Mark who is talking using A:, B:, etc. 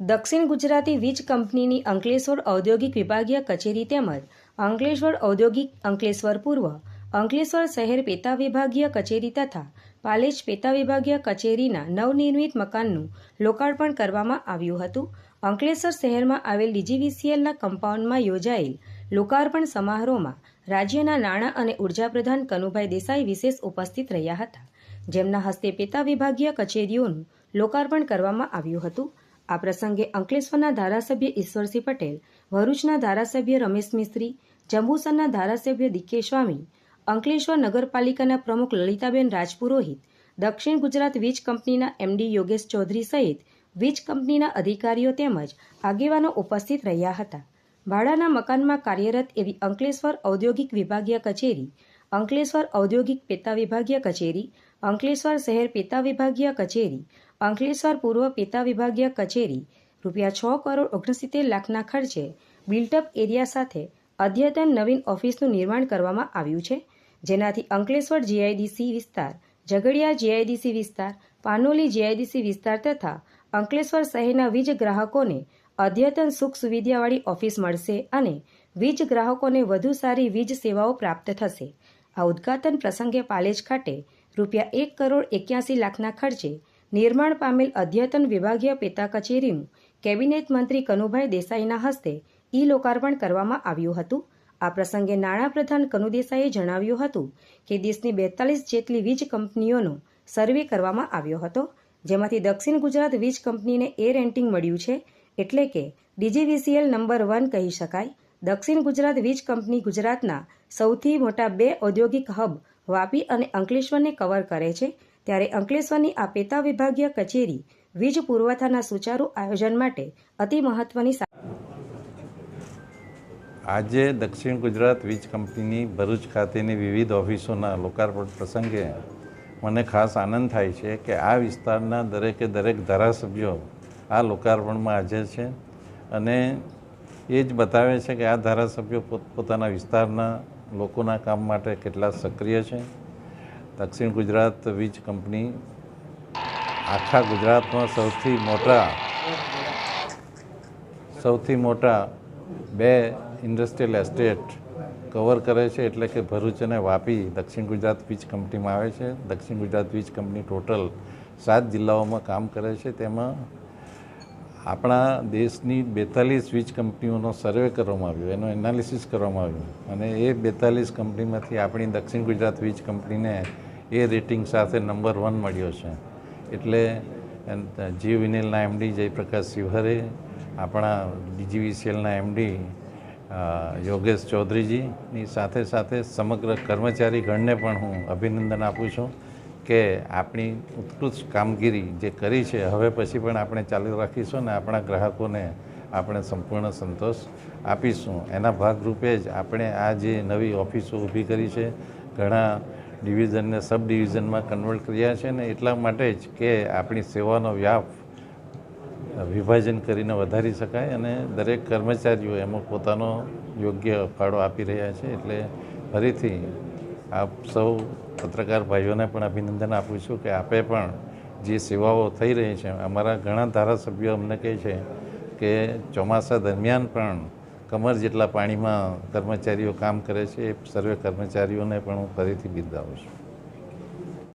A: દક્ષિણ ગુજરાતી વીજ કંપનીની અંકલેશ્વર ઔદ્યોગિક વિભાગીય કચેરી તેમજ અંકલેશ્વર ઔદ્યોગિક અંકલેશ્વર પૂર્વ, અંકલેશ્વર શહેર પેટા વિભાગીય કચેરી તથા પાલેજ પેટા વિભાગીય કચેરીના નવનિર્મિત મકાનનું લોકાર્પણ કરવામાં આવ્યું હતું. અંકલેશ્વર શહેરમાં આવેલ ડીજીવીસીએલના કમ્પાઉન્ડમાં યોજાયેલ લોકાર્પણ સમારોહમાં રાજ્યના નાણાં અને ઉર્જા પ્રધાન કનુભાઈ દેસાઈ વિશેષ ઉપસ્થિત રહ્યા હતા, જેમના હસ્તે પેટા વિભાગીય કચેરીઓનું લોકાર્પણ કરવામાં આવ્યું હતું. આ પ્રસંગે અંકલેશ્વરના ધારાસભ્ય ઈશ્વરસિંહ પટેલ, ભરૂચના ધારાસભ્ય રમેશ મિસ્ત્રી, જંબુસરના ધારાસભ્ય દીકે સ્વામી, અંકલેશ્વર નગરપાલિકાના પ્રમુખ લલિતાબેન રાજપુરોહિત, દક્ષિણ ગુજરાત વીજ કંપનીના એમડી યોગેશ ચૌધરી સહિત વીજ કંપનીના અધિકારીઓ તેમજ આગેવાનો ઉપસ્થિત રહ્યા હતા. ભાડાના મકાનમાં કાર્યરત એવી અંકલેશ્વર ઔદ્યોગિક વિભાગીય કચેરી, અંકલેશ્વર ઔદ્યોગિક પેટા વિભાગીય કચેરી, અંકલેશ્વર શહેર પેટા વિભાગીય કચેરી, અંકલેશ્વર પૂર્વ પેટા વિભાગીય કચેરી ₹6,69,00,000ના ખર્ચે બિલ્ટઅપ એરિયા સાથે અદ્યતન નવીન ઓફિસનું નિર્માણ કરવામાં આવ્યું છે, જેનાથી અંકલેશ્વર જીઆઈડીસી વિસ્તાર, ઝઘડિયા જીઆઈડીસી વિસ્તાર, પાનોલી જીઆઈડીસી વિસ્તાર તથા અંકલેશ્વર શહેરના વીજ ગ્રાહકોને અદ્યતન સુખ સુવિધાવાળી ઓફિસ મળશે અને વીજ ગ્રાહકોને વધુ સારી વીજ સેવાઓ પ્રાપ્ત થશે. આ ઉદ્ઘાટન પ્રસંગે પાલેજ ખાતે ₹1,81,00,000ના ખર્ચે નિર્માણ પામેલ અદ્યતન વિભાગીય પેટા કચેરીનું કેબિનેટ મંત્રી કનુભાઈ દેસાઈના હસ્તે લોકાર્પણ કરવામાં આવ્યું હતું. આ પ્રસંગે નાણાપ્રધાન કનુ દેસાઈએ જણાવ્યું હતું કે દેશની 42 જેટલી વીજ કંપનીઓનો સર્વે કરવામાં આવ્યો હતો, જેમાંથી દક્ષિણ ગુજરાત વીજ કંપનીને એ રેન્કિંગ મળ્યું છે, એટલે કે ડીજીવીસીએલ નંબર 1 કહી શકાય. દક્ષિણ ગુજરાત વીજ કંપની ગુજરાતના સૌથી મોટા 2 ઔદ્યોગિક હબ વાપી અને અંકલેશ્વરને કવર કરે છે, ત્યારે અંકલેશ્વરની આ પેટા વિભાગીય કચેરી વીજ પુરવઠાના સુચારુ આયોજન માટે અતિ મહત્વની.
B: આજે દક્ષિણ ગુજરાત વીજ કંપનીની ભરૂચ ખાતેની વિવિધ ઓફિસોના લોકાર્પણ પ્રસંગે મને ખાસ આનંદ થાય છે કે આ વિસ્તારના દરેકે દરેક ધારાસભ્યો આ લોકાર્પણમાં હાજર છે અને એ જ બતાવે છે કે આ ધારાસભ્યો પોતપોતાના વિસ્તારના લોકોના કામ માટે કેટલા સક્રિય છે. દક્ષિણ ગુજરાત વીજ કંપની આખા ગુજરાતમાં સૌથી મોટા 2 ઇન્ડસ્ટ્રીયલ એસ્ટેટ કવર કરે છે, એટલે કે ભરૂચ અને વાપી દક્ષિણ ગુજરાત વીજ કંપનીમાં આવે છે. દક્ષિણ ગુજરાત વીજ કંપની ટોટલ 7 જિલ્લાઓમાં કામ કરે છે. તેમાં આપણા દેશની 42 વીજ કંપનીઓનો સર્વે કરવામાં આવ્યો, એનો એનાલિસિસ કરવામાં આવ્યું અને એ 42 કંપનીમાંથી આપણી દક્ષિણ ગુજરાત વીજ કંપનીને એ રેટિંગ સાથે નંબર 1 મળ્યો છે. એટલે જીવ વિનેલના એમડી જયપ્રકાશ શિવહરે, આપણા ડીજીવીસીએલના એમડી યોગેશ ચૌધરીજીની સાથે સાથે સમગ્ર કર્મચારી ગણને પણ હું અભિનંદન આપું છું કે આપણી ઉત્કૃષ્ટ કામગીરી જે કરી છે હવે પછી પણ આપણે ચાલુ રાખીશું અને આપણા ગ્રાહકોને આપણે સંપૂર્ણ સંતોષ આપીશું. એના ભાગરૂપે જ આપણે આ જે નવી ઓફિસો ઊભી કરી છે, ઘણા ડિવિઝનને સબ ડિવિઝનમાં કન્વર્ટ કર્યા છે ને એટલા માટે જ કે આપણી સેવાનો વ્યાપ વિભાજન કરીને વધારી શકાય અને દરેક કર્મચારીઓ એમાં પોતાનો યોગ્ય ફાળો આપી રહ્યા છે. એટલે ફરીથી આપ સૌ પત્રકાર ભાઈઓને પણ અભિનંદન આપું છું કે આપે પણ જે સેવાઓ થઈ રહી છે. અમારા ઘણા ધારાસભ્યો અમને કહે છે કે ચોમાસા દરમિયાન પણ કમર જેટલા પાણીમાં કર્મચારીઓ કામ કરે છે. એ સર્વે કર્મચારીઓને પણ હું ફરીથી બિરદાવું છું.